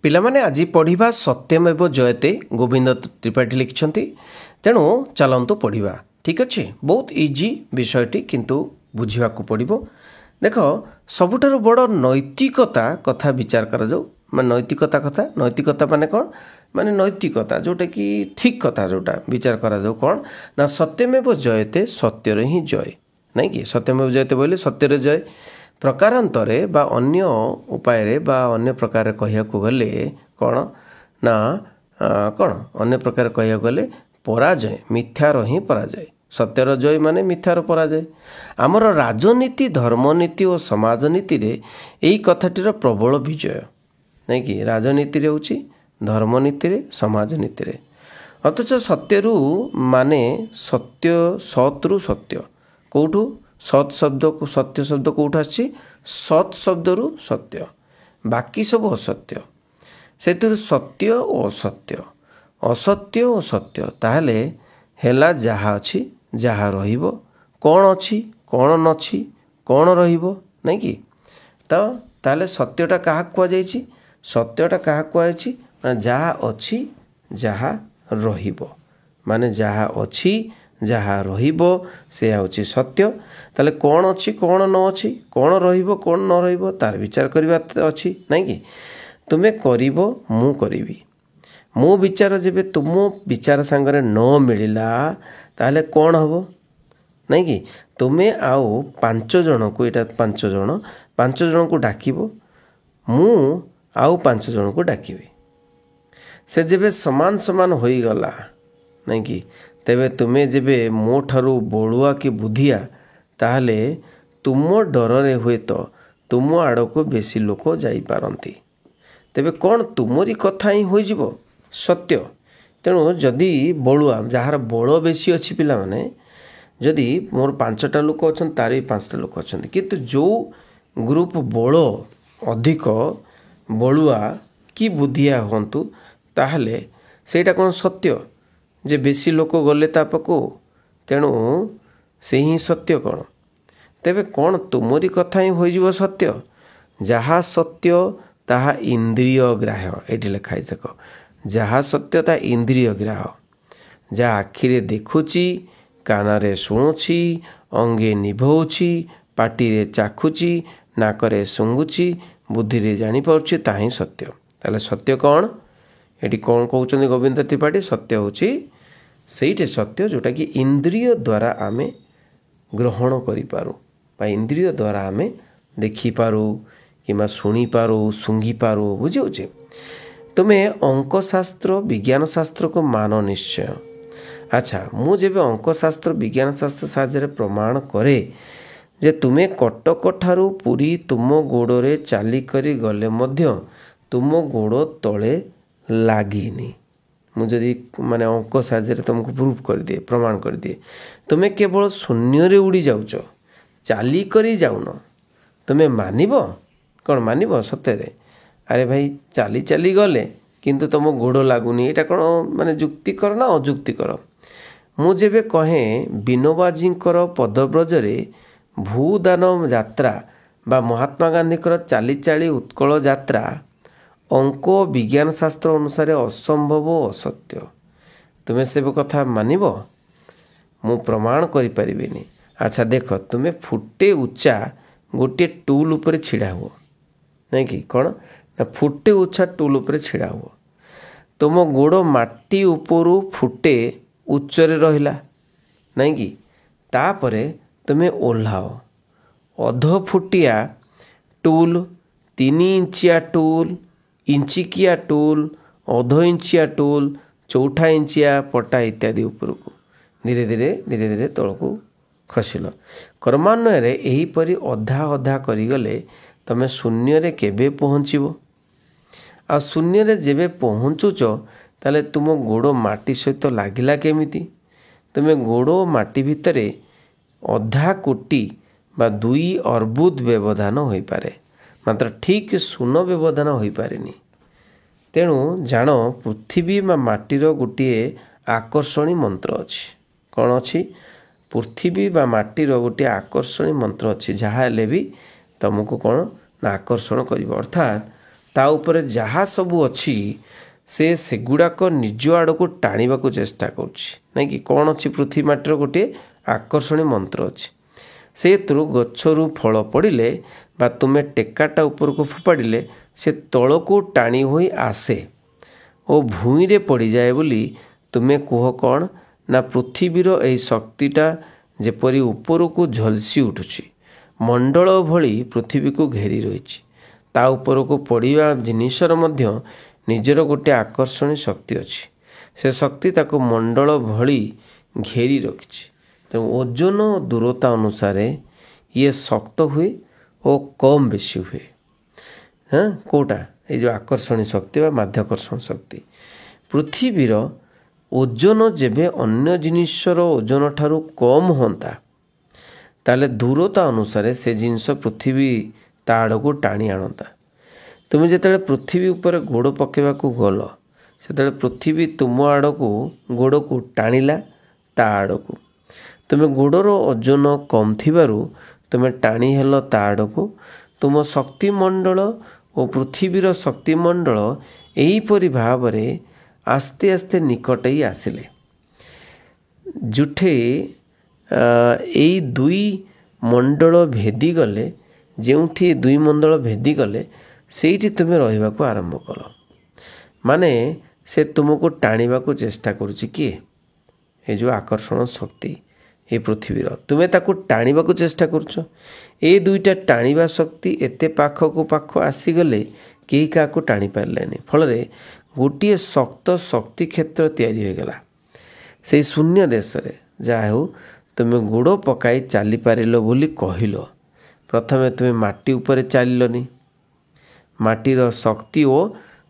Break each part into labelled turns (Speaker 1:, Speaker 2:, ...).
Speaker 1: ପିଲାମାନେ ଆଜି ପଢ଼ିବା ସତ୍ୟମେବ ଜୟତେ ଗୋବିନ୍ଦ ତ୍ରିପାଠୀ ଲେଖିଛନ୍ତି। ତେଣୁ ଚାଲନ୍ତୁ ପଢ଼ିବା। ଠିକ୍ ଅଛି, ବହୁତ ଇଜି ବିଷୟଟି, କିନ୍ତୁ ବୁଝିବାକୁ ପଡ଼ିବ। ଦେଖ, ସବୁଠାରୁ ବଡ଼ ନୈତିକତା କଥା ବିଚାର କରାଯାଉ। ମାନେ ନୈତିକତା ମାନେ କ'ଣ? ମାନେ ନୈତିକତା ଯେଉଁଟାକି ଠିକ୍ କଥା, ଯେଉଁଟା ବିଚାର କରାଯାଉ କ'ଣ ନା ସତ୍ୟମେବ ଜୟତେ, ସତ୍ୟରେ ହିଁ ଜୟ। ନାଇଁ କି? ସତ୍ୟମେବ ଜୟତେ ବୋଇଲେ ସତ୍ୟରେ ଜୟ। ପ୍ରକାରାନ୍ତରେ ବା ଅନ୍ୟ ଉପାୟରେ ବା ଅନ୍ୟ ପ୍ରକାରରେ କହିବାକୁ ଗଲେ କ'ଣ ନା ଅନ୍ୟ ପ୍ରକାର କହିବାକୁ ଗଲେ ପରାଜୟ, ମିଥ୍ୟାର ହିଁ ପରାଜୟ। ସତ୍ୟର ଜୟ ମାନେ ମିଥ୍ୟାର ପରାଜୟ। ଆମର ରାଜନୀତି, ଧର୍ମନୀତି ଓ ସମାଜନୀତିରେ ଏହି କଥାଟିର ପ୍ରବଳ ବିଜୟ। ନାଇଁ କି? ରାଜନୀତିରେ ହେଉଛି, ଧର୍ମନୀତିରେ, ସମାଜନୀତିରେ। ଅଥଚ ସତ୍ୟରୁ ମାନେ ସତ୍ରୁ ସତ୍ୟ। କେଉଁଠୁ? ସତ୍ ଶବ୍ଦକୁ, ସତ୍ୟ ଶବ୍ଦ କେଉଁଠୁ ଆସିଛି? ସତ୍ ଶବ୍ଦରୁ ସତ୍ୟ। ବାକି ସବୁ ଅସତ୍ୟ। ସେଥିରୁ ସତ୍ୟ ଓ ଅସତ୍ୟ, ଅସତ୍ୟ ଓ ସତ୍ୟ। ତାହେଲେ ହେଲା ଯାହା ଅଛି, ଯାହା ରହିବ। କ'ଣ ଅଛି, କ'ଣ ନଛି, କ'ଣ ରହିବ? ନାଇଁ କି? ତାହେଲେ ସତ୍ୟଟା କାହାକୁ କୁହାଯାଇଛି? ସତ୍ୟଟା କାହାକୁ କୁହାଯାଇଛି? ମାନେ ଯାହା ଅଛି, ଯାହା ରହିବ। ମାନେ ଯାହା ଅଛି, ଯାହା ରହିବ, ସେ ହେଉଛି ସତ୍ୟ। ତାହେଲେ କ'ଣ ଅଛି, କ'ଣ ନ ଅଛି, କ'ଣ ରହିବ, କ'ଣ ନ ରହିବ, ତାର ବିଚାର କରିବା ଅଛି। ନାଇଁ କି? ତୁମେ କରିବ, ମୁଁ କରିବି। ମୋ ବିଚାର ଯେବେ ତୁମ ବିଚାର ସାଙ୍ଗରେ ନ ମିଳିଲା, ତାହେଲେ କ'ଣ ହେବ? ନାଇଁ କି? ତୁମେ ଆଉ 5 ଜଣଙ୍କୁ, ଏଇଟା 5 ଜଣଙ୍କୁ ଡାକିବ, ମୁଁ ଆଉ 5 ଜଣଙ୍କୁ ଡାକିବି। ସେ ଯେବେ ସମାନ ସମାନ ହୋଇଗଲା, ନାଇଁ କି, ତେବେ ତୁମେ ଯେବେ ମୋ ଠାରୁ ବଳୁଆ କି ବୁଦ୍ଧିଆ, ତାହେଲେ ତୁମ ଡରରେ ହୁଏତ ତୁମ ଆଡ଼କୁ ବେଶୀ ଲୋକ ଯାଇପାରନ୍ତି। ତେବେ କ'ଣ ତୁମରି କଥା ହିଁ ହୋଇଯିବ ସତ୍ୟ? ତେଣୁ ଯଦି ବଳୁଆ, ଯାହାର ବଳ ବେଶୀ ଅଛି, ପିଲାମାନେ, ଯଦି ମୋର 5ଟା ଲୋକ ଅଛନ୍ତି, ତାର ବି 5ଟା ଲୋକ ଅଛନ୍ତି, କିନ୍ତୁ ଯେଉଁ ଗ୍ରୁପ ବଳ ଅଧିକ, ବଳୁଆ କି ବୁଦ୍ଧିଆ ହୁଅନ୍ତୁ, ତାହେଲେ ସେଇଟା କ'ଣ ସତ୍ୟ? ଯେ ବେଶୀ ଲୋକ ଗଲେ ତା ପାଖକୁ, ତେଣୁ ସେ ହିଁ ସତ୍ୟ। କ'ଣ ତେବେ କ'ଣ ତୁମରି କଥା ହିଁ ହୋଇଯିବ ସତ୍ୟ? ଯାହା ସତ୍ୟ ତାହା ଇନ୍ଦ୍ରିୟ ଗ୍ରାହ୍ୟ। ଏଇଠି ଲେଖା ହେଇଛି, ଦେଖ, ଯାହା ସତ୍ୟ ତାହା ଇନ୍ଦ୍ରିୟ ଗ୍ରାହ୍ୟ। ଯାହା ଆଖିରେ ଦେଖୁଛି, କାନରେ ଶୁଣୁଛି, ଅଙ୍ଗେ ନିଭଉଛି, ପାଟିରେ ଚାଖୁଛି, ନାକରେ ଶୁଙ୍ଘୁଛି, ବୁଦ୍ଧିରେ ଜାଣିପାରୁଛି, ତାହା ହିଁ ସତ୍ୟ। ତାହେଲେ ସତ୍ୟ କ'ଣ? ଏଠି କ'ଣ କହୁଛନ୍ତି ଗୋବିନ୍ଦ ତ୍ରିପାଠୀ? ସତ୍ୟ ହେଉଛି ସେଇଠି ସତ୍ୟ ଯେଉଁଟାକି ଇନ୍ଦ୍ରିୟ ଦ୍ୱାରା ଆମେ ଗ୍ରହଣ କରିପାରୁ, ବା ଇନ୍ଦ୍ରିୟ ଦ୍ୱାରା ଆମେ ଦେଖିପାରୁ, କିମ୍ବା ଶୁଣିପାରୁ, ଶୁଙ୍ଘିପାରୁ। ବୁଝିହେଉଛି? ତୁମେ ଅଙ୍କଶାସ୍ତ୍ର, ବିଜ୍ଞାନ ଶାସ୍ତ୍ରକୁ ମାନ ନିଶ୍ଚୟ। ଆଚ୍ଛା, ମୁଁ ଯେବେ ଅଙ୍କଶାସ୍ତ୍ର, ବିଜ୍ଞାନ ଶାସ୍ତ୍ର ସାହାଯ୍ୟରେ ପ୍ରମାଣ କରେ ଯେ ତୁମେ କଟକଠାରୁ ପୁରୀ ତୁମ ଗୋଡ଼ରେ ଚାଲିକରି ଗଲେ ମଧ୍ୟ ତୁମ ଗୋଡ଼ ତଳେ ଲାଗିନି, ମୁଁ ଯଦି ମାନେ ଅଙ୍କ ସାହାଯ୍ୟରେ ତୁମକୁ ପ୍ରୁଭ୍ କରିଦିଏ, ପ୍ରମାଣ କରିଦିଏ, ତୁମେ କେବଳ ଶୂନ୍ୟରେ ଉଡ଼ି ଯାଉଛ, ଚାଲିକରି ଯାଉନ, ତୁମେ ମାନିବ? କ'ଣ ମାନିବ ସତରେ? ଆରେ ଭାଇ, ଚାଲି ଚାଲି ଗଲେ କିନ୍ତୁ ତୁମ ଗୋଡ଼ ଲାଗୁନି, ଏଇଟା କ'ଣ ମାନେ ଯୁକ୍ତିକର ନା ଅଯୁକ୍ତିକର? ମୁଁ ଯେବେ କହେ ବିନୋବାଜୀଙ୍କର ପଦବ୍ରଜରେ ଭୂଦାନ ଯାତ୍ରା ବା ମହାତ୍ମା ଗାନ୍ଧୀଙ୍କର ଚାଲି ଚାଲି ଉତ୍କଳ ଯାତ୍ରା ଅଙ୍କ ବିଜ୍ଞାନ ଶାସ୍ତ୍ର ଅନୁସାରେ ଅସମ୍ଭବ ଓ ଅସତ୍ୟ, ତୁମେ ସେ କଥା ମାନିବ? ମୁଁ ପ୍ରମାଣ କରିପାରିବିନି। ଆଚ୍ଛା ଦେଖ, ତୁମେ ଫୁଟେ ଉଚ୍ଚା ଗୋଟିଏ ଟୁଲ୍ ଉପରେ ଛିଡ଼ା ହୁଅ। ନାଇଁ କି? କ'ଣ ନା ଫୁଟେ ଉଚ୍ଚା ଟୁଲ୍ ଉପରେ ଛିଡ଼ା ହୁଅ। ତୁମ ଗୋଡ଼ ମାଟି ଉପରୁ ଫୁଟେ ଉଚ୍ଚରେ ରହିଲା, ନାଇଁ କି? ତାପରେ ତୁମେ ଓହ୍ଲାଅ। ଅଧ ଫୁଟିଆ ଟୁଲ୍, 3 ଇଞ୍ଚିଆ ଟୁଲ୍, ଇଞ୍ଚିକିଆ ଟୁଲ୍, ଅଧ ଇଞ୍ଚିଆ ଟୁଲ୍, ଚଉଠା ଇଞ୍ଚିଆ ପଟା ଇତ୍ୟାଦି ଉପରକୁ ଧୀରେ ଧୀରେ ତଳକୁ ଖସିଲ। କ୍ରମାନ୍ୱୟରେ ଏହିପରି ଅଧା ଅଧା କରିଗଲେ ତୁମେ ଶୂନ୍ୟରେ କେବେ ପହଞ୍ଚିବ? ଆଉ ଶୂନ୍ୟରେ ଯେବେ ପହଞ୍ଚୁଛ, ତାହେଲେ ତୁମ ଗୋଡ଼ ମାଟି ସହିତ ଲାଗିଲା କେମିତି? ତୁମେ ଗୋଡ଼ ମାଟି ଭିତରେ ଅଧା କୋଟି ବା 2 ଅର୍ବୁଦ ବ୍ୟବଧାନ ହୋଇପାରେ, ମାତ୍ର ଠିକ୍ ଶୂନ ବ୍ୟବଧାନ ହୋଇପାରେନି। ତେଣୁ ଜାଣ, ପୃଥିବୀ ବା ମାଟିର ଗୋଟିଏ ଆକର୍ଷଣୀ ମନ୍ତ୍ର ଅଛି। କ'ଣ ଅଛି? ପୃଥିବୀ ବା ମାଟିର ଗୋଟିଏ ଆକର୍ଷଣୀ ମନ୍ତ୍ର ଅଛି, ଯାହା ହେଲେ ବି ତୁମକୁ କ'ଣ ନା ଆକର୍ଷଣ କରିବ। ଅର୍ଥାତ୍ ତା ଉପରେ ଯାହା ସବୁ ଅଛି ସେଗୁଡ଼ାକ ନିଜ ଆଡ଼କୁ ଟାଣିବାକୁ ଚେଷ୍ଟା କରୁଛି। ନାଇଁ କି କ'ଣ ଅଛି ପୃଥିବୀ ମାଟିର ଗୋଟିଏ ଆକର୍ଷଣୀ ମନ୍ତ୍ର ଅଛି। ସେଥିରୁ ଗଛରୁ ଫଳ ପଡ଼ିଲେ ବା ତୁମେ ଟେକାଟା ଉପରକୁ ଫୋପାଡ଼ିଲେ ସେ ତଳକୁ ଟାଣି ହୋଇ ଆସେ ଓ ଭୂଇଁରେ ପଡ଼ିଯାଏ ବୋଲି ତୁମେ କୁହ। କ'ଣ ନା ପୃଥିବୀର ଏହି ଶକ୍ତିଟା ଯେପରି ଉପରକୁ ଝଲସି ଉଠୁଛି, ମଣ୍ଡଳ ଭଳି ପୃଥିବୀକୁ ଘେରି ରହିଛି। ତା ଉପରକୁ ପଡ଼ିବା ଜିନିଷର ମଧ୍ୟ ନିଜର ଗୋଟିଏ ଆକର୍ଷଣୀ ଶକ୍ତି ଅଛି। ସେ ଶକ୍ତି ତାକୁ ମଣ୍ଡଳ ଭଳି ଘେରି ରଖିଛି। ତେଣୁ ଓଜନ ଓ ଦୂରତା ଅନୁସାରେ ଇଏ ଶକ୍ତ ହୁଏ ଓ କମ୍ ବେଶୀ ହୁଏ। କେଉଁଟା? ଏଇ ଯେଉଁ ଆକର୍ଷଣୀ ଶକ୍ତି ବା ମାଧ୍ୟାକର୍ଷଣ ଶକ୍ତି। ପୃଥିବୀର ଓଜନ ଯେବେ ଅନ୍ୟ ଜିନିଷର ଓଜନ ଠାରୁ କମ୍ ହୁଅନ୍ତା, ତାହେଲେ ଦୂରତା ଅନୁସାରେ ସେ ଜିନିଷ ପୃଥିବୀ ତା ଆଡ଼କୁ ଟାଣି ଆଣନ୍ତା। ତୁମେ ଯେତେବେଳେ ପୃଥିବୀ ଉପରେ ଗୋଡ଼ ପକାଇବାକୁ ଗଲ, ସେତେବେଳେ ପୃଥିବୀ ତୁମ ଆଡ଼କୁ ଗୋଡ଼କୁ ଟାଣିଲା ତା ଆଡ଼କୁ। ତୁମେ ଗୋଡ଼ର ଓଜନ କମ୍ ଥିବାରୁ ତୁମେ ଟାଣି ହେଲ ତା ଆଡ଼କୁ। ତୁମ ଶକ୍ତିମଣ୍ଡଳ ଓ ପୃଥିବୀର ଶକ୍ତିମଣ୍ଡଳ ଏହିପରି ଭାବରେ ଆସ୍ତେ ଆସ୍ତେ ନିକଟେଇ ଆସିଲେ। ଯୁଠେ ଏଇ ଦୁଇ ମଣ୍ଡଳ ଭେଦିଗଲେ, ଯେଉଁଠି ଦୁଇ ମଣ୍ଡଳ ଭେଦିଗଲେ ସେଇଠି ତୁମେ ରହିବାକୁ ଆରମ୍ଭ କଲ। ମାନେ ସେ ତୁମକୁ ଟାଣିବାକୁ ଚେଷ୍ଟା କରୁଛି। କିଏ? ଏ ଯେଉଁ ଆକର୍ଷଣ ଶକ୍ତି ଏ ପୃଥିବୀର, ତୁମେ ତାକୁ ଟାଣିବାକୁ ଚେଷ୍ଟା କରୁଛ। ଏ ଦୁଇଟା ଟାଣିବା ଶକ୍ତି ଏତେ ପାଖକୁ ପାଖ ଆସିଗଲେ କେହି କାହାକୁ ଟାଣି ପାରିଲେନି। ଫଳରେ ଗୋଟିଏ ଶକ୍ତ ଶକ୍ତି କ୍ଷେତ୍ର ତିଆରି ହୋଇଗଲା ସେଇ ଶୂନ୍ୟ ଦେଶରେ। ଯାହା ହେଉ ତୁମେ ଗୋଡ଼ ପକାଇ ଚାଲିପାରିଲ ବୋଲି କହିଲ। ପ୍ରଥମେ ତୁମେ ମାଟି ଉପରେ ଚାଲିଲନି। ମାଟିର ଶକ୍ତି ଓ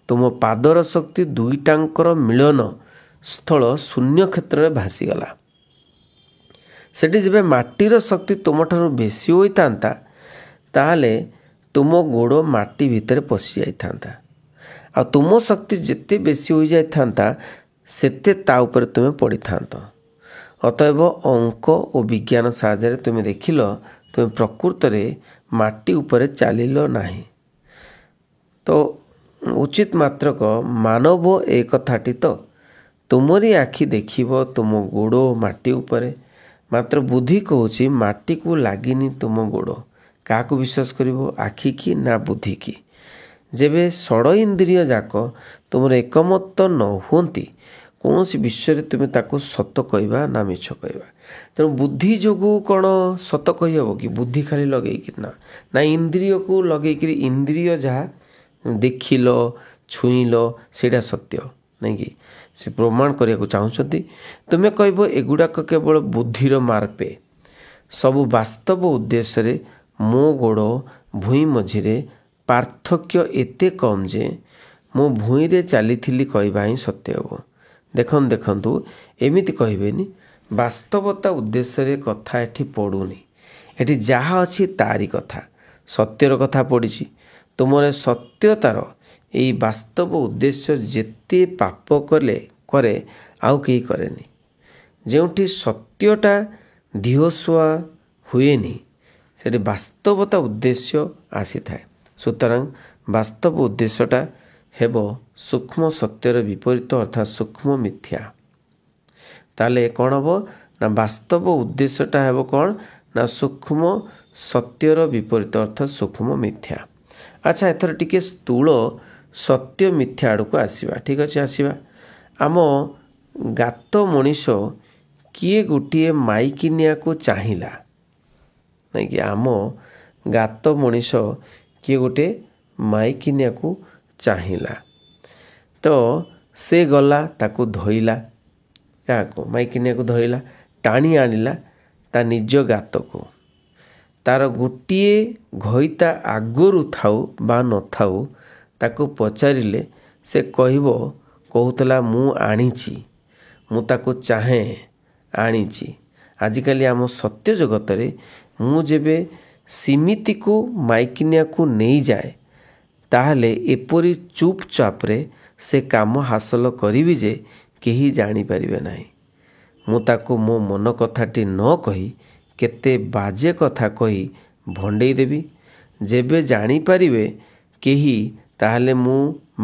Speaker 1: ତୁମ ପାଦର ଶକ୍ତି ଦୁଇଟାଙ୍କର ମିଳନ ସ୍ଥଳ ଶୂନ୍ୟ କ୍ଷେତ୍ରରେ ଭାସିଗଲା। ସେଠି ଯେବେ ମାଟିର ଶକ୍ତି ତୁମଠାରୁ ବେଶୀ ହୋଇଥାନ୍ତା, ତାହେଲେ ତୁମ ଗୋଡ଼ ମାଟି ଭିତରେ ପଶି ଯାଇଥାନ୍ତା। ଆଉ ତୁମ ଶକ୍ତି ଯେତେ ବେଶୀ ହୋଇଯାଇଥାନ୍ତା, ସେତେ ତା ଉପରେ ତୁମେ ପଡ଼ିଥାନ୍ତ। ଅତଏବ ଅଙ୍କ ଓ ବିଜ୍ଞାନ ସାହାଯ୍ୟରେ ତୁମେ ଦେଖିଲ ତୁମେ ପ୍ରକୃତରେ ମାଟି ଉପରେ ଚାଲିଲ ନାହିଁ। ତ ଉଚିତ ମାତ୍ରକ ମାନବ ଏ କଥାଟି ତ ତୁମରି ଆଖି ଦେଖିବ ତୁମ ଗୋଡ଼ ମାଟି ଉପରେ, ମାତ୍ର ବୁଦ୍ଧି କହୁଛି ମାଟିକୁ ଲାଗିନି ତୁମ ଗୋଡ଼। କାହାକୁ ବିଶ୍ୱାସ କରିବ? ଆଖି କି ନା ବୁଦ୍ଧି କି? ଯେବେ ଷଡ଼ ଇନ୍ଦ୍ରିୟ ଯାକ ତୁମର ଏକମତ ନ ହୁଅନ୍ତି, କୌଣସି ବିଷୟରେ ତୁମେ ତାକୁ ସତ କହିବା ନା ମିଛ କହିବା। ତେଣୁ ବୁଦ୍ଧି ଯୋଗୁଁ କ'ଣ ସତ କହିହେବ କି? ବୁଦ୍ଧି ଖାଲି ଲଗେଇକି ନା ଇନ୍ଦ୍ରିୟକୁ ଲଗେଇକିରି ଇନ୍ଦ୍ରିୟ ଯାହା ଦେଖିଲ ଛୁଇଁଲ ସେଇଟା ସତ୍ୟ ନାଇଁ କି? ସେ ପ୍ରମାଣ କରିବାକୁ ଚାହୁଁଛନ୍ତି। ତୁମେ କହିବ ଏଗୁଡ଼ାକ କେବଳ ବୁଦ୍ଧିର ମାର୍ପେ। ସବୁ ବାସ୍ତବ ଉଦ୍ଦେଶ୍ୟରେ ମୋ ଗୋଡ଼ ଭୂଇଁ ମଝିରେ ପାର୍ଥକ୍ୟ ଏତେ କମ୍ ଯେ ମୁଁ ଭୂଇଁରେ ଚାଲିଥିଲି କହିବା ହିଁ ସତ୍ୟ ହେବ। ଦେଖନ୍ତୁ ଏମିତି କହିବେନି। ବାସ୍ତବତା ଉଦ୍ଦେଶ୍ୟରେ କଥା ଏଠି ପଡ଼ୁନି। ଏଠି ଯାହା ଅଛି ତାରି କଥା, ସତ୍ୟର କଥା ପଡ଼ିଛି। ତୁମର ସତ୍ୟତାର ଏଇ ବାସ୍ତବ ଉଦ୍ଦେଶ୍ୟ ଯେତେ ପାପ କରେ ଆଉ କେହି କରେନି। ଯେଉଁଠି ସତ୍ୟଟା ଦିହସୁଆ ହୁଏନି, ସେଠି ବାସ୍ତବତା ଉଦ୍ଦେଶ୍ୟ ଆସିଥାଏ। ସୁତରାଂ ବାସ୍ତବ ଉଦ୍ଦେଶ୍ୟଟା ହେବ ସୂକ୍ଷ୍ମ ସତ୍ୟର ବିପରୀତ, ଅର୍ଥାତ୍ ସୂକ୍ଷ୍ମ ମିଥ୍ୟା। ତାହେଲେ କ'ଣ ହେବ ନା ବାସ୍ତବ ଉଦ୍ଦେଶ୍ୟଟା ହେବ କ'ଣ ନା ସୂକ୍ଷ୍ମ ସତ୍ୟର ବିପରୀତ, ଅର୍ଥାତ୍ ସୂକ୍ଷ୍ମ ମିଥ୍ୟା। ଆଚ୍ଛା, ଏଥର ଟିକେ ସ୍ଥୂଳ ସତ୍ୟ ମିଥ୍ୟା ଆଡ଼କୁ ଆସିବା। ଠିକ୍ ଅଛି, ଆସିବା। ଆମ ଗାତ ମଣିଷ କିଏ ଗୋଟିଏ ମାଇକିନିଆକୁ ଚାହିଁଲା ନାଇଁ କି? ଆମ ଗାତ ମଣିଷ କିଏ ଗୋଟେ ମାଇକିନିଆକୁ ଚାହିଁଲା, ତ ସେ ଗଲା ତାକୁ ଧଇଲା। କାହାକୁ? ମାଇକିନିଆକୁ ଧଇଲା, ଟାଣି ଆଣିଲା ତା ନିଜ ଗାତକୁ। ତାର ଗୋଟିଏ ଘଇତା ଆଗରୁ ଥାଉ ବା ନଥାଉ, ତାକୁ ପଚାରିଲେ ସେ କହୁଥିଲା ମୁଁ ଆଣିଛି, ମୁଁ ତାକୁ ଚାହେଁ, ଆଣିଛି। ଆଜିକାଲି ଆମ ସତ୍ୟ ଜଗତରେ ମୁଁ ଯେବେ ସିମିତିକୁ ମାଇକିନିଆକୁ ନେଇଯାଏ, ତାହେଲେ ଏପରି ଚୁପଚାପରେ ସେ କାମ ହାସଲ କରିବି ଯେ କେହି ଜାଣିପାରିବେ ନାହିଁ। ମୁଁ ତାକୁ ମୋ ମନ କଥାଟି ନ କହି କେତେ ବାଜେ କଥା କହି ଭଣ୍ଡେଇ ଦେବି। ଯେବେ ଜାଣିପାରିବେ କେହି, ତାହେଲେ ମୁଁ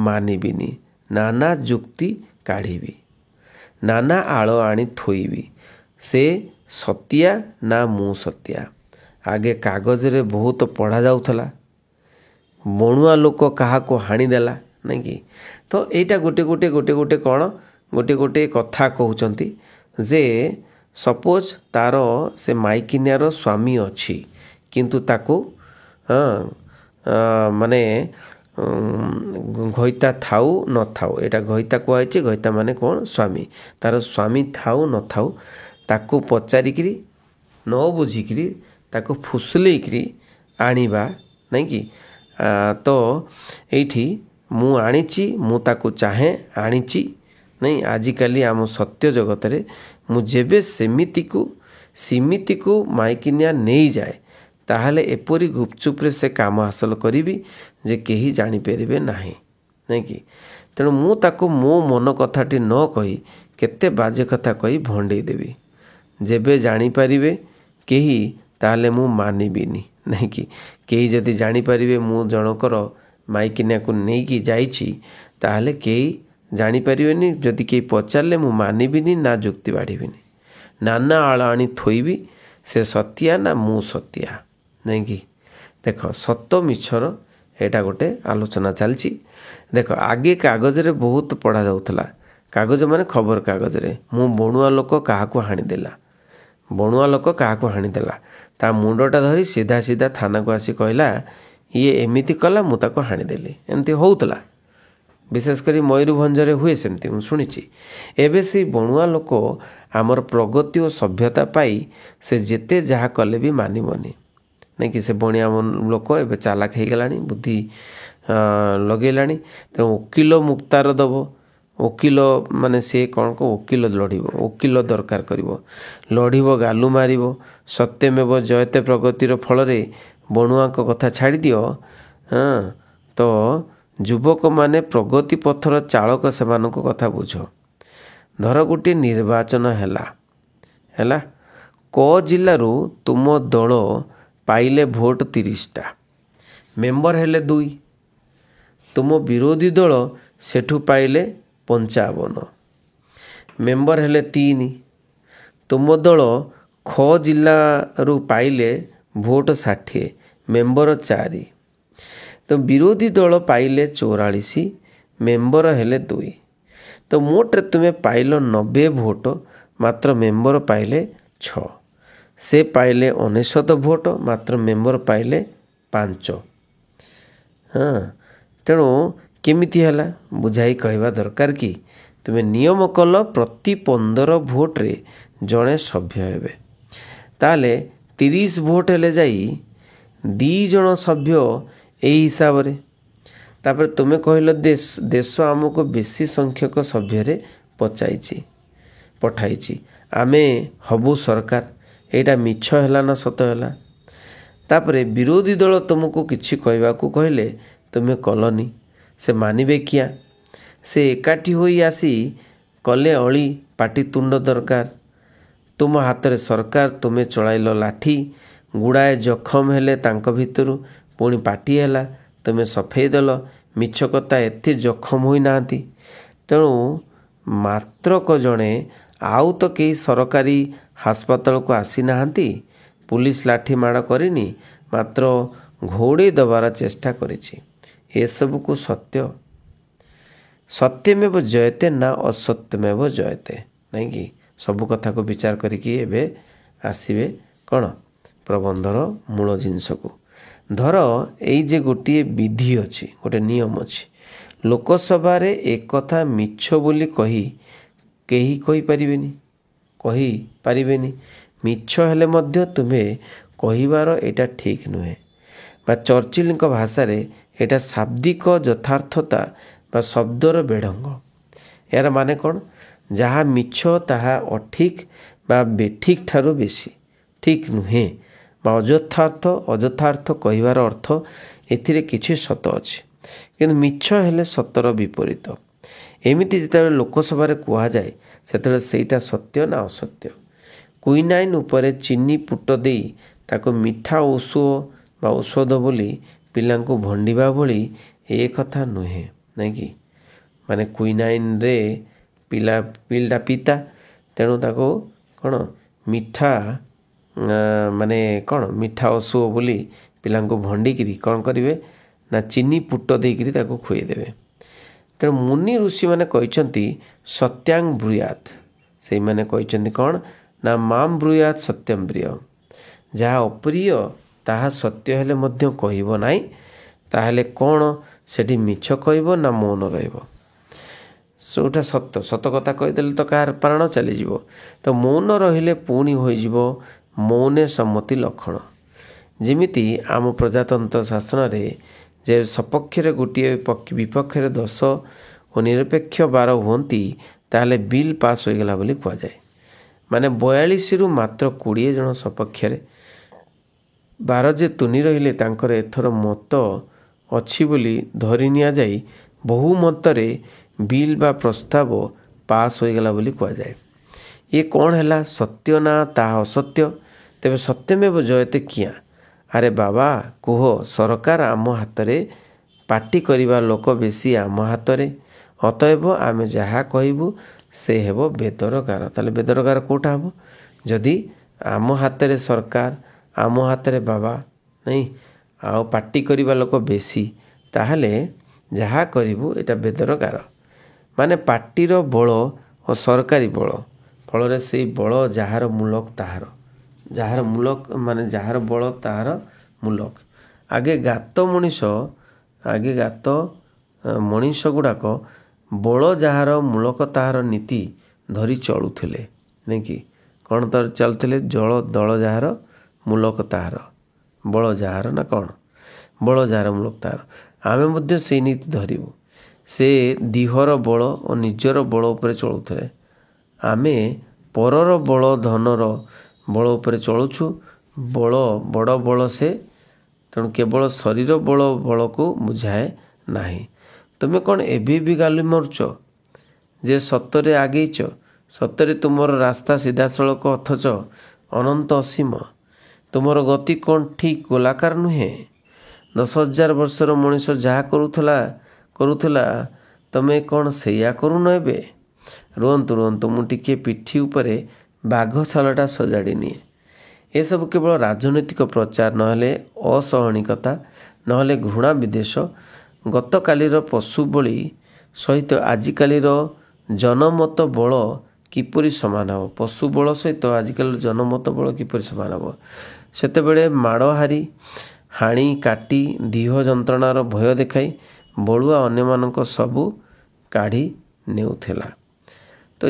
Speaker 1: ମାନିବିନି। ନାନା ଯୁକ୍ତି କାଢ଼ିବି, ନାନା ଆଳ ଆଣି ଥୋଇବି। ସେ ସତିଆ ନା ମୁଁ ସତିଆ? ଆଗେ କାଗଜରେ ବହୁତ ପଢ଼ାଯାଉଥିଲା, ବଣୁଆ ଲୋକ କାହାକୁ ହାଣିଦେଲା, ନାଇଁ କି? ତ ଏଇଟା ଗୋଟେ କ'ଣ ଗୋଟେ କଥା କହୁଛନ୍ତି ଯେ ସପୋଜ୍ ତାର ସେ ମାଇକିନିଆର ସ୍ୱାମୀ ଅଛି, କିନ୍ତୁ ତାକୁ ମାନେ ଘଇତା ଥାଉ ନଥାଉ, ଏଇଟା ଘଇତା କୁହାଯାଇଛି। ଘଇତା ମାନେ କ'ଣ? ସ୍ୱାମୀ। ତାର ସ୍ୱାମୀ ଥାଉ ନଥାଉ ତାକୁ ପଚାରିକିରି ନ ବୁଝିକିରି ତାକୁ ଫୁସଲେଇକିରି ଆଣିବା, ନାଇଁ କି? ତ ଏଇଠି ମୁଁ ଆଣିଛି, ମୁଁ ତାକୁ ଚାହେଁ, ଆଣିଛି, ନାଇଁ। ଆଜିକାଲି ଆମ ସତ୍ୟ ଜଗତରେ ମୁଁ ଯେବେ ସେମିତିକୁ ମାଇକିନିଆ ନେଇଯାଏ, ତାହେଲେ ଏପରି ଗୁପଚୁପରେ ସେ କାମ ହାସଲ କରିବି ଯେ କେହି ଜାଣିପାରିବେ ନାହିଁ, ନାଇଁ କି? ତେଣୁ ମୁଁ ତାକୁ ମୋ ମନ କଥାଟି ନ କହି କେତେ ବାଜେ କଥା କହି ଭଣ୍ଡେଇ ଦେବି। ଯେବେ ଜାଣିପାରିବେ କେହି, ତାହେଲେ ମୁଁ ମାନିବିନି, ନାଇଁ କି? କେହି ଯଦି ଜାଣିପାରିବେ ମୁଁ ଜଣଙ୍କର ମାଇକିନିଆକୁ ନେଇକି ଯାଇଛି, ତାହେଲେ କେହି ଜାଣିପାରିବେନି। ଯଦି କେହି ପଚାରିଲେ ମୁଁ ମାନିବିନି, ନା ଯୁକ୍ତି ବାଢ଼ିବିନି। ନାନା ଆଳ ଆଣି ଥୋଇବି, ସେ ସତିଆ ନା ମୁଁ ସତିଆ, ନାଇଁ କି? ଦେଖ, ସତ ମିଛର ଏଇଟା ଗୋଟେ ଆଲୋଚନା ଚାଲିଛି। ଦେଖ, ଆଗେ କାଗଜରେ ବହୁତ ପଢ଼ାଯାଉଥିଲା। କାଗଜ ମାନେ ଖବର କାଗଜରେ ମୁଁ ବଣୁଆ ଲୋକ କାହାକୁ ହାଣିଦେଲା, ତା ମୁଣ୍ଡଟା ଧରି ସିଧା ଥାନାକୁ ଆସି କହିଲା ଇଏ ଏମିତି କଲା, ମୁଁ ତାକୁ ହାଣିଦେଲି। ଏମିତି ହେଉଥିଲା। ବିଶେଷ କରି ମୟୂରଭଞ୍ଜରେ ହୁଏ ସେମିତି, ମୁଁ ଶୁଣିଛି। ଏବେ ସେଇ ବଣୁଆ ଲୋକ ଆମର ପ୍ରଗତି ଓ ସଭ୍ୟତା ପାଇ ସେ ଯେତେ ଯାହା କଲେ ବି ମାନିବନି, ନାଇଁ କି? ସେ ବଣିଆ ଲୋକ ଏବେ ଚାଲାକ ହେଇଗଲାଣି, ବୁଦ୍ଧି ଲଗେଇଲାଣି। ତେଣୁ ଓକିଲ ମୁକ୍ତାର ଦେବ। ଓକିଲ ମାନେ ସେ କ'ଣ ଓକିଲ ଲଢ଼ିବ, ଓକିଲ ଦରକାର କରିବ, ଲଢ଼ିବ, ଗାଲୁ ମାରିବ। ସତ୍ୟମେବ ଜୟତେ ପ୍ରଗତିର ଫଳରେ ବଣୁଆଙ୍କ କଥା ଛାଡ଼ିଦିଅ। ତ ଯୁବକମାନେ ପ୍ରଗତି ପଥର ଚାଳକ, ସେମାନଙ୍କ କଥା ବୁଝ। ଧର ଗୋଟିଏ ନିର୍ବାଚନ ହେଲା, କ ଜିଲ୍ଲାରୁ ତୁମ ଦଳ ପାଇଲେ ଭୋଟ 30ଟା, ମେମ୍ବର ହେଲେ 2। ତୁମ ବିରୋଧୀ ଦଳ ସେଠୁ ପାଇଲେ 55, ମେମ୍ବର ହେଲେ 3। ତୁମ ଦଳ ଖ ଜିଲ୍ଲାରୁ ପାଇଲେ ଭୋଟ 60, ମେମ୍ବର 4। ତ ବିରୋଧୀ ଦଳ ପାଇଲେ 44, ମେମ୍ବର ହେଲେ 2। ତ ମୋଟରେ ତୁମେ ପାଇଲ 90 ଭୋଟ, ମାତ୍ର ମେମ୍ବର ପାଇଲେ 6। ସେ ପାଇଲେ 99 ଭୋଟ, ମାତ୍ର ମେମ୍ବର ପାଇଲେ 5। ତେଣୁ କେମିତି ହେଲା ବୁଝାଇ କହିବା ଦରକାର କି? ତୁମେ ନିୟମ କଲ ପ୍ରତି 15 ଭୋଟରେ ଜଣେ ସଭ୍ୟ ହେବେ, ତାହେଲେ 30 ଭୋଟ ହେଲେ ଯାଇ 2 ଜଣ ସଭ୍ୟ। ଏହି ହିସାବରେ ତାପରେ ତୁମେ କହିଲ ଦେଶ ଆମକୁ ବେଶୀ ସଂଖ୍ୟକ ସଭ୍ୟରେ ପଠାଇଛି, ଆମେ ହବୁ ସରକାର। ଏଇଟା ମିଛ ହେଲା ନା ସତ ହେଲା? ତାପରେ ବିରୋଧୀ ଦଳ ତୁମକୁ କିଛି କହିବାକୁ କହିଲେ ତୁମେ କଲନି, ସେ ମାନିବେ କିଆ? ସେ ଏକାଠି ହୋଇ ଆସି କଲେ ଅଳି, ପାଟିତୁଣ୍ଡ ଦରକାର। ତୁମ ହାତରେ ସରକାର, ତୁମେ ଚଳାଇଲ ଲାଠି। ଗୁଡ଼ାଏ ଜଖମ ହେଲେ ତାଙ୍କ ଭିତରୁ, ପୁଣି ପାଟି ହେଲା, ତୁମେ ସଫେଇ ଦେଲ। ମିଛ କଥା, ଏତେ ଜଖମ ହୋଇନାହାନ୍ତି। ତେଣୁ ମାତ୍ରକ ଜଣେ, ଆଉ ତ କେହି ସରକାରୀ ହାସ୍ପାତାଳକୁ ଆସିନାହାନ୍ତି। ପୁଲିସ ଲାଠି ମାଡ଼ କରିନି, ମାତ୍ର ଘୋଡ଼େଇ ଦେବାର ଚେଷ୍ଟା କରିଛି। ଏସବୁକୁ ସତ୍ୟମେବ ଜୟତେ ନା ଅସତ୍ୟମେବ ଜୟତେ, ନାଇଁ କି? ସବୁ କଥାକୁ ବିଚାର କରିକି ଏବେ ଆସିବେ କ'ଣ? ପ୍ରବନ୍ଧର ମୂଳ ଜିନିଷକୁ। ଧର ଏଇ ଯେ ଗୋଟିଏ ବିଧି ଅଛି, ଗୋଟେ ନିୟମ ଅଛି। ଲୋକସଭାରେ ଏକଥା ମିଛ ବୋଲି କେହି କହିପାରିବେନି। ମିଛ ହେଲେ ମଧ୍ୟ ତୁମେ କହିବାର ଏଇଟା ଠିକ୍ ନୁହେଁ। ବା ଚର୍ଚ୍ଚିଲଙ୍କ ଭାଷାରେ ଏଇଟା ଶାବ୍ଦିକ ଯଥାର୍ଥତା ବା ଶବ୍ଦର ବେଢ଼ଙ୍ଗ। ଏହାର ମାନେ କ'ଣ? ଯାହା ମିଛ ତାହା ଅଠିକ୍ ବା ବେଠିକ୍ ଠାରୁ ବେଶୀ ଠିକ୍ ନୁହେଁ। ବା ଅଯଥାର୍ଥ କହିବାର ଅର୍ଥ ଏଥିରେ କିଛି ସତ ଅଛି, କିନ୍ତୁ ମିଛ ହେଲେ ସତର ବିପରୀତ। ଏମିତି ଯେତେବେଳେ ଲୋକସଭାରେ କୁହାଯାଏ, ସେତେବେଳେ ସେଇଟା ସତ୍ୟ ନା ଅସତ୍ୟ? କୁଇନାଇନ୍ ଉପରେ ଚିନି ପୁଟ ଦେଇ ତାକୁ ମିଠା ଔଷଧ ବୋଲି ପିଲାଙ୍କୁ ଭଣ୍ଡିବା ଭଳି ଏ କଥା ନୁହେଁ, ନାଇଁ କି? ମାନେ କ୍ୱିନାଇନ୍ରେ ପିଲଟା ପିତା, ତେଣୁ ତାକୁ କ'ଣ ମିଠା ମାନେ କ'ଣ ମିଠା ଅଶୁଅ ବୋଲି ପିଲାଙ୍କୁ ଭଣ୍ଡିକିରି କ'ଣ କରିବେ ନା ଚିନି ପୁଟ ଦେଇକିରି ତାକୁ ଖୁଆଇଦେବେ। ତେଣୁ ମୁନି ଋଷିମାନେ କହିଛନ୍ତି ସତ୍ୟାଂ ବ୍ରୁୟାତ୍। ସେଇମାନେ କହିଛନ୍ତି କ'ଣ ନା ମାମ୍ ବ୍ରୁୟାତ୍ ସତ୍ୟମ୍ ପ୍ରିୟ। ଯାହା ଅପ୍ରିୟ ତାହା ସତ୍ୟ ହେଲେ ମଧ୍ୟ କହିବ ନାହିଁ। ତାହେଲେ କ'ଣ ସେଠି ମିଛ କହିବ ନା ମୌନ ରହିବ? ସେଇଟା ସତ କଥା କହିଦେଲେ ତ କାହାର ପ୍ରାଣ ଚାଲିଯିବ। ତ ମୌନ ରହିଲେ ପୁଣି ହୋଇଯିବ ମୌନେ ସମ୍ମତି ଲକ୍ଷଣ। ଯେମିତି ଆମ ପ୍ରଜାତନ୍ତ୍ର ଶାସନରେ ଯେ ସପକ୍ଷରେ ଗୋଟିଏ ବିପକ୍ଷରେ 10 ଓ ନିରପେକ୍ଷ 12 ହୁଅନ୍ତି, ତାହେଲେ ବିଲ୍ ପାସ୍ ହୋଇଗଲା ବୋଲି କୁହାଯାଏ। ମାନେ 42ରୁ ମାତ୍ର 20 ଜଣ ସପକ୍ଷରେ 12 ଯେ ତୁନି ରହିଲେ ତାଙ୍କର ଏଥର ମତ ଅଛି ବୋଲି ଧରି ନିଆଯାଇ ବହୁ ମତରେ ବିଲ୍ ବା ପ୍ରସ୍ତାବ ପାସ୍ ହୋଇଗଲା ବୋଲି କୁହାଯାଏ। ଇଏ କ'ଣ ହେଲା, ସତ୍ୟ ନା ତାହା ଅସତ୍ୟ? ତେବେ ସତ୍ୟମେବ ଜୟତେ କିଆଁ? ଆରେ ବାବା କୁହ, ସରକାର ଆମ ହାତରେ, ପାଟି କରିବା ଲୋକ ବେଶୀ ଆମ ହାତରେ। ଅତଏବ ଆମେ ଯାହା କହିବୁ ସେ ହେବ ବେଦରଗାର। ତାହେଲେ ବେଦରଗାର କେଉଁଟା ହେବ? ଯଦି ଆମ ହାତରେ ସରକାର, ଆମ ହାତରେ ବାବା, ନାଇଁ, ଆଉ ପାଟି କରିବା ଲୋକ ବେଶୀ, ତାହେଲେ ଯାହା କରିବୁ ଏଇଟା ବେଦରଗାର। ମାନେ ପାଟିର ବଳ ଓ ସରକାରୀ ବଳ, ଫଳରେ ସେଇ ବଳ ଯାହାର ମୂଲକ ତାହାର, ଯାହାର ମୂଲକ ମାନେ ଯାହାର ବଳ ତାହାର ମୂଲକ। ଆଗେ ଗାତ ମଣିଷ ଗୁଡ଼ାକ ବଳ ଯାହାର ମୂଳକ ତାହାର ନୀତି ଧରି ଚଳୁଥିଲେ, ନାଇଁ କି? କ'ଣ ଚାଲୁଥିଲେ? ଦଳ ଯାହାର ମୂଲକ ତାହାର, ବଳ ଯାହାର ନା କ'ଣ? ବଳ ଯାହାର ମୂଳକ ତାହାର। ଆମେ ମଧ୍ୟ ସେଇ ନୀତି ଧରିବୁ। ସେ ଦିହର ବଳ ଓ ନିଜର ବଳ ଉପରେ ଚଳୁଥିଲେ। ଆମେ ପରର ବଳ, ଧନର ବଳ ଉପରେ ଚଳୁଛୁ। ବଡ଼ ବଳ ସେ, ତେଣୁ କେବଳ ଶରୀର ବଳକୁ ବୁଝାଏ ନାହିଁ। ତୁମେ କ'ଣ ଏବେ ବି ଗାଲି ମାରୁଛ ଯେ ସତରେ ଆଗେଇଛ? ସତରେ ତୁମର ରାସ୍ତା ସିଧାସଳଖ, ଅଥଚ ଅନନ୍ତ ଅସୀମ। ତୁମର ଗତି କ'ଣ ଠିକ୍ ଗୋଲାକାର ନୁହେଁ? 10,000 ବର୍ଷର ମଣିଷ ଯାହା କରୁଥିଲା ତମେ କ'ଣ ସେଇଆ କରୁନ ଏବେ? ରୁହନ୍ତୁ, ମୁଁ ଟିକିଏ ପିଠି ଉପରେ ବାଘ ଛାଲଟା ସଜାଡ଼ି ନିଏ। ଏସବୁ କେବଳ ରାଜନୈତିକ ପ୍ରଚାର, ନହେଲେ ଅସହନିକତା, ନହେଲେ ଘୃଣା ବିଦ୍ୱେଷ। ଗତକାଲିର ପଶୁ ବଳି ସହିତ ଆଜିକାଲିର ଜନମତ ବଳ କିପରି ସମାନ ହେବ? ପଶୁ ବଳ ସହିତ ଆଜିକାଲିର ଜନମତ ବଳ କିପରି ସମାନ ହେବ? ସେତେବେଳେ ମାଡ଼ ହାଣି କାଟି ଦିହ ଯନ୍ତ୍ରଣାର ଭୟ ଦେଖାଇ ବଳୁଆ ଅନ୍ୟମାନଙ୍କ ସବୁ କାଢ଼ି ନେଉଥିଲା। ତ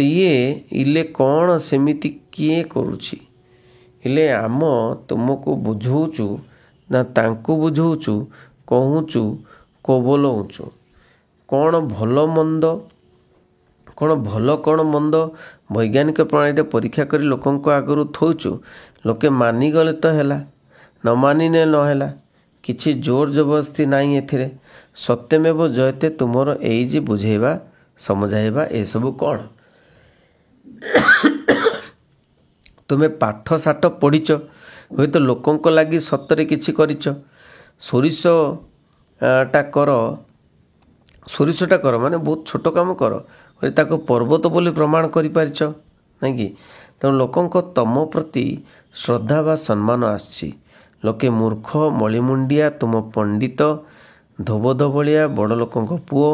Speaker 1: ଇଲେ କ'ଣ ସେମିତି କିଏ କରୁଛି? ହେଲେ ଆମ ତୁମକୁ ବୁଝଉଛୁ ନା ତାଙ୍କୁ ବୁଝଉଛୁ, କହୁଛୁ, କୋବଲଉଛୁ? କ'ଣ ଭଲ ମନ୍ଦ ବୈଜ୍ଞାନିକ ପ୍ରଣାଳୀରେ ପରୀକ୍ଷା କରି ଲୋକଙ୍କ ଆଗରୁ ଥୋଉଛୁ। ଲୋକେ ମାନିଗଲେ ତ ହେଲା, ନ ମାନିଲେ ନହେଲା। କିଛି ଜୋର ଜବରଦସ୍ତି ନାହିଁ ଏଥିରେ। ସତ୍ୟମେବ ଜୟତେ ତୁମର ଏଇ ଯେ ବୁଝେଇବା, ସମଝାଇବା, ଏସବୁ କ'ଣ? ତୁମେ ପାଠ ସାଠ ପଢ଼ିଛ, ହୁଏତ ଲୋକଙ୍କ ଲାଗି ସତରେ କିଛି କରିଛ। ସୋରିଷଟା କର ମାନେ ବହୁତ ଛୋଟ କାମ କର, ତାକୁ ପର୍ବତ ବୋଲି ପ୍ରମାଣ କରିପାରିଛ, ନାଇଁ କି? ତେଣୁ ଲୋକଙ୍କ ତମ ପ୍ରତି ଶ୍ରଦ୍ଧା ବା ସମ୍ମାନ ଆସିଛି। ଲୋକେ ମୂର୍ଖ, ମଳିମୁଣ୍ଡିଆ, ତୁମ ପଣ୍ଡିତ, ଧୋବଧବଳିଆ, ବଡ଼ ଲୋକଙ୍କ ପୁଅ,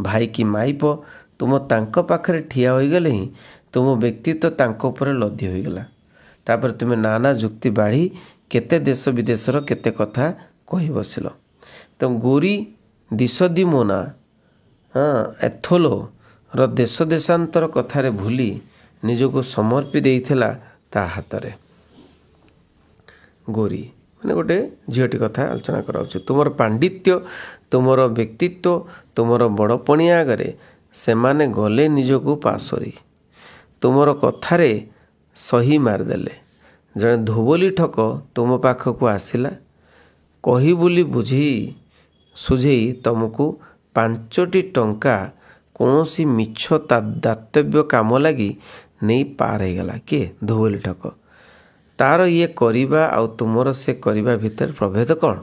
Speaker 1: ଭାଇ କି ମାଇପ, ତୁମ ତାଙ୍କ ପାଖରେ ଠିଆ ହୋଇଗଲେ ହିଁ ତୁମ ବ୍ୟକ୍ତିତ୍ୱ ତାଙ୍କ ଉପରେ ଲଦି ହୋଇଗଲା। ତାପରେ ତୁମେ ନାନା ଯୁକ୍ତି ବାଢ଼ି କେତେ ଦେଶ ବିଦେଶର କେତେ କଥା କହି ବସିଲ। ତ ଗୋରୀ ଦିଶଦି ମୋନା ଏଥୋଲୋର ଦେଶ ଦେଶାନ୍ତର କଥାରେ ଭୁଲି ନିଜକୁ ସମର୍ପି ଦେଇଥିଲା ତା ହାତରେ। ଗୋରୀ ମାନେ ଗୋଟେ ଝିଅଟି କଥା ଆଲୋଚନା କରାଉଛି। ତୁମର ପାଣ୍ଡିତ୍ୟ, ତୁମର ବ୍ୟକ୍ତିତ୍ୱ, ତୁମର ବଡ଼ପଣିଆ ଆଗରେ ସେମାନେ ଗଲେ ନିଜକୁ ପାଶୋରି, ତୁମର କଥାରେ ସହି ମାରିଦେଲେ। ଜଣେ ଧୋବଲି ଠକ ତୁମ ପାଖକୁ ଆସିଲା, କହି ବୋଲି ସୁଝେଇ ତୁମକୁ 5ଟି ଟଙ୍କା କୌଣସି ମିଛ ଦାତବ୍ୟ କାମ ଲାଗି ନେଇ ପାର ହେଇଗଲା। କିଏ? ଧୋବଲି ଠକ। ତାର ଇଏ କରିବା ଆଉ ତୁମର ସେ କରିବା ଭିତରେ ପ୍ରଭେଦ କ'ଣ?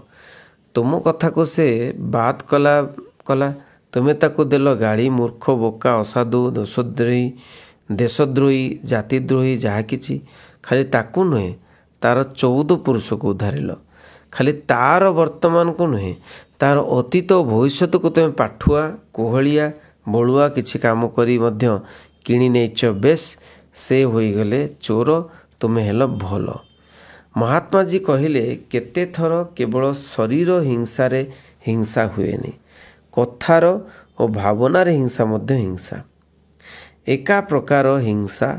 Speaker 1: ତୁମ କଥାକୁ ସେ ବାଦ କଲା କଲା। ତୁମେ ତାକୁ ଦେଲ ଗାଳି, ମୂର୍ଖ, ବୋକା, ଅସାଧୁ, ଦେଶଦ୍ରୋହୀ, ଜାତିଦ୍ରୋହୀ, ଯାହା କିଛି। ଖାଲି ତାକୁ ନୁହେଁ, ତାର 14 ପୁରୁଷକୁ ଉଦ୍ଧାରିଲ। ଖାଲି ତାର ବର୍ତ୍ତମାନକୁ ନୁହେଁ, ତାର ଅତୀତ ଓ ଭବିଷ୍ୟତକୁ ତୁମେ ପାଠୁଆ, କୋହଳିଆ, ବଳୁଆ କିଛି କାମ କରି ମଧ୍ୟ କିଣି ନେଇଛ। ବେଶ୍, ସେ ହୋଇଗଲେ ଚୋର, ତୁମେ ହେଲ ଭଲ। ମହାତ୍ମାଜୀ କହିଲେ, କେତେଥର କେବଳ ଶରୀର ହିଂସାରେ ହିଂସା ହୁଏନି, କଥାର ଓ ଭାବନାରେ ହିଂସା ମଧ୍ୟ ହିଂସା। ଏକା ପ୍ରକାର ହିଂସା।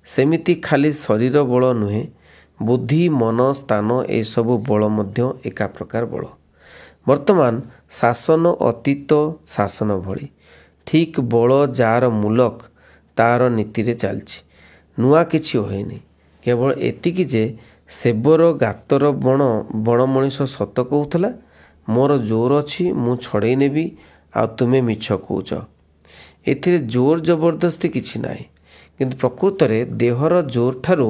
Speaker 1: ସେମିତି ଖାଲି ଶରୀର ବଳ ନୁହେଁ, ବୁଦ୍ଧି, ମନ, ସ୍ଥାନ ଏସବୁ ବଳ ମଧ୍ୟ ଏକା ପ୍ରକାର ବଳ। ବର୍ତ୍ତମାନ ଶାସନ ଅତୀତ ଶାସନ ଭଳି। ଠିକ୍ ବଳ ଯାହାର ମୁଲକ ତାର ନୀତିରେ ଚାଲିଛି। ନୂଆ କିଛି ହୋଇନି। କେବଳ ଏତିକି ଯେ ସେବର ଗାତର ବଣ ମଣିଷ ସତ କହୁଥିଲା, ମୋର ଜୋର ଅଛି, ମୁଁ ଛଡ଼େଇ ନେବି, ଆଉ ତୁମେ ମିଛ କହୁଛ। ଏଥିରେ ଜୋର ଜବରଦସ୍ତି କିଛି ନାହିଁ। କିନ୍ତୁ ପ୍ରକୃତରେ ଦେହର ଜୋର ଠାରୁ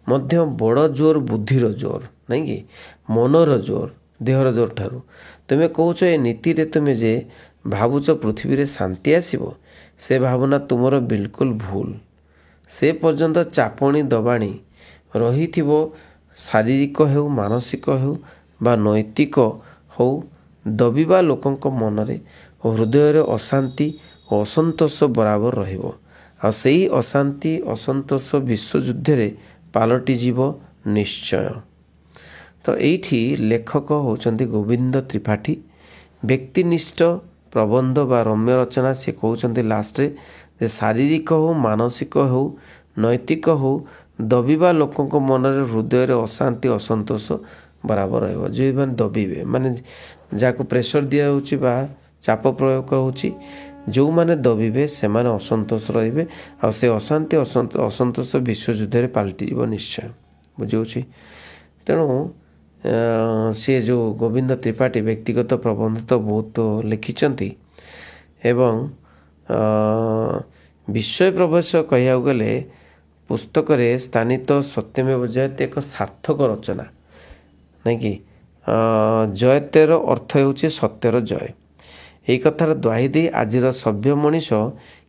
Speaker 1: ମଧ୍ୟ ବଡ଼ ଜୋର ବୁଦ୍ଧିର ଜୋର, ନାଇଁ କି? ମନର ଜୋର ଦେହର ଜୋର ଠାରୁ। ତୁମେ କହୁଛ ଏ ନୀତିରେ ତୁମେ ଯେ ଭାବୁଛ ପୃଥିବୀରେ ଶାନ୍ତି ଆସିବ, ସେ ଭାବନା ତୁମର ବିଲକୁଲ ଭୁଲ। ସେ ପର୍ଯ୍ୟନ୍ତ ଚାପଣି ଦବାଣି ରହିଥିବ, ଶାରୀରିକ ହେଉ, ମାନସିକ ହେଉ ବା ନୈତିକ ହେଉ, ଦବିବା ଲୋକଙ୍କ ମନରେ ଓ ହୃଦୟରେ ଅଶାନ୍ତି ଓ ଅସନ୍ତୋଷ ବରାବର ରହିବ। ଆଉ ସେହି ଅଶାନ୍ତି ଅସନ୍ତୋଷ ବିଶ୍ୱଯୁଦ୍ଧରେ ପାଲଟିଯିବ ନିଶ୍ଚୟ। ତ ଏଇଠି ଲେଖକ ହେଉଛନ୍ତି ଗୋବିନ୍ଦ ତ୍ରିପାଠୀ। ବ୍ୟକ୍ତିନିଷ୍ଠ ପ୍ରବନ୍ଧ ବା ରମ୍ୟ ରଚନା ସେ କହୁଛନ୍ତି ଲାଷ୍ଟରେ ଯେ ଶାରୀରିକ ହେଉ, ମାନସିକ ହେଉ, ନୈତିକ ହେଉ, ଦବିବା ଲୋକଙ୍କ ମନରେ ହୃଦୟରେ ଅଶାନ୍ତି ଅସନ୍ତୋଷ ବରାବର ରହିବ। ଯେଉଁମାନେ ଦବିବେ, ମାନେ ଯାହାକୁ ପ୍ରେସର ଦିଆହେଉଛି ବା ଚାପ ପ୍ରୟୋଗ ହେଉଛି, ଯେଉଁମାନେ ଦବିବେ ସେମାନେ ଅସନ୍ତୋଷ ରହିବେ। ଆଉ ସେ ଅଶାନ୍ତି ଅସନ୍ତୋଷ ବିଶ୍ୱଯୁଦ୍ଧରେ ପାଲଟିଯିବ ନିଶ୍ଚୟ। ବୁଝିହେଉଛି? ତେଣୁ ସିଏ ଯେଉଁ ଗୋବିନ୍ଦ ତ୍ରିପାଠୀ ବ୍ୟକ୍ତିଗତ ପ୍ରବନ୍ଧ ତ ବହୁତ ଲେଖିଛନ୍ତି ଏବଂ ବିଷୟ ପ୍ରବେଶ କହିବାକୁ ଗଲେ ପୁସ୍ତକରେ ସ୍ଥାନିତ ସତ୍ୟମେବ ଜୟତେ ଏକ ସାର୍ଥକ ରଚନା, ନାଇଁ କି? ଜୟତେର ଅର୍ଥ ହେଉଛି ସତ୍ୟର ଜୟ। ଏହି କଥାର ଦ୍ୱାହି ଦେଇ ଆଜିର ସଭ୍ୟ ମଣିଷ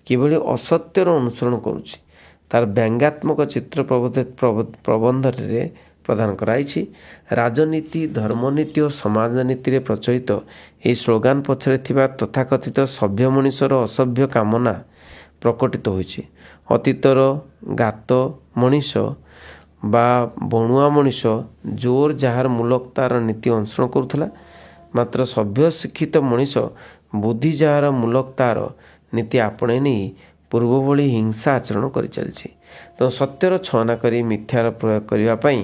Speaker 1: କିଭଳି ଅସତ୍ୟର ଅନୁସରଣ କରୁଛି ତାର ବ୍ୟଙ୍ଗାତ୍ମକ ଚିତ୍ର ପ୍ରବନ୍ଧରେ ପ୍ରଦାନ କରାଯାଇଛି। ରାଜନୀତି, ଧର୍ମନୀତି ଓ ସମାଜନୀତିରେ ପ୍ରଚଳିତ ଏହି ସ୍ଲୋଗାନ ପଛରେ ଥିବା ତଥାକଥିତ ସଭ୍ୟ ମଣିଷର ଅସଭ୍ୟ କାମନା ପ୍ରକଟିତ ହୋଇଛି। ଅତୀତର ଗାତ ମଣିଷ ବା ବଣୁଆ ମଣିଷ ଜୋର ଯାହାର ମୂଲକ ତାର ନୀତି ଅନୁସରଣ କରୁଥିଲା, ମାତ୍ର ସଭ୍ୟ ଶିକ୍ଷିତ ମଣିଷ ବୁଦ୍ଧି ଯାହାର ମୂଲକ ତାର ନୀତି ଆପଣେଇ ନେଇ ପୂର୍ବ ଭଳି ହିଂସା ଆଚରଣ କରିଚାଲିଛି। ତ ସତ୍ୟର ଛଳନା କରି ମିଥ୍ୟାର ପ୍ରୟୋଗ କରିବା ପାଇଁ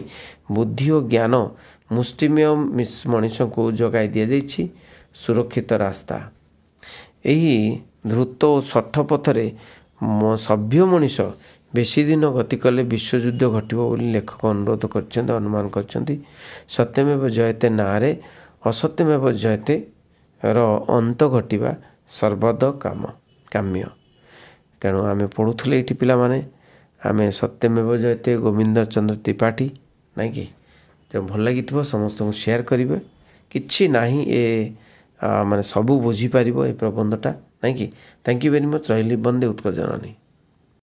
Speaker 1: ବୁଦ୍ଧି ଓ ଜ୍ଞାନ ମୁଷ୍ଟିମେୟ ମଣିଷଙ୍କୁ ଯୋଗାଇ ଦିଆଯାଇଛି ସୁରକ୍ଷିତ ରାସ୍ତା। ଏହି ଧୃତ ଓ ଶଠ ପଥରେ ସଭ୍ୟ ମଣିଷ ବେଶୀ ଦିନ ଗତି କଲେ ବିଶ୍ୱଯୁଦ୍ଧ ଘଟିବ ବୋଲି ଲେଖକ ଅନୁରୋଧ କରିଛନ୍ତି, ଅନୁମାନ କରିଛନ୍ତି। ସତ୍ୟମେବ ଜୟତେ ନାଁରେ ଅସତ୍ୟମେବ ଜୟତେର ଅନ୍ତ ଘଟିବା ସର୍ବଦ କାମ୍ୟ। ତେଣୁ ଆମେ ପଢ଼ୁଥିଲେ ଏଇଠି ପିଲାମାନେ, ଆମେ ସତ୍ୟମେବ ଜୟତେ ଗୋବିନ୍ଦ ଚନ୍ଦ୍ର ତ୍ରିପାଠୀ, ନାଇଁ କି? ତେଣୁ ଭଲ ଲାଗିଥିବ, ସମସ୍ତଙ୍କୁ ସେୟାର କରିବେ। କିଛି ନାହିଁ ଏ ମାନେ ସବୁ ବୁଝିପାରିବ ଏ ପ୍ରବନ୍ଧଟା, ନାଇଁ କି? Thank you very much. ରହିଲି। ବନ୍ଦେ ଉତ୍କଳ ଜନନୀ।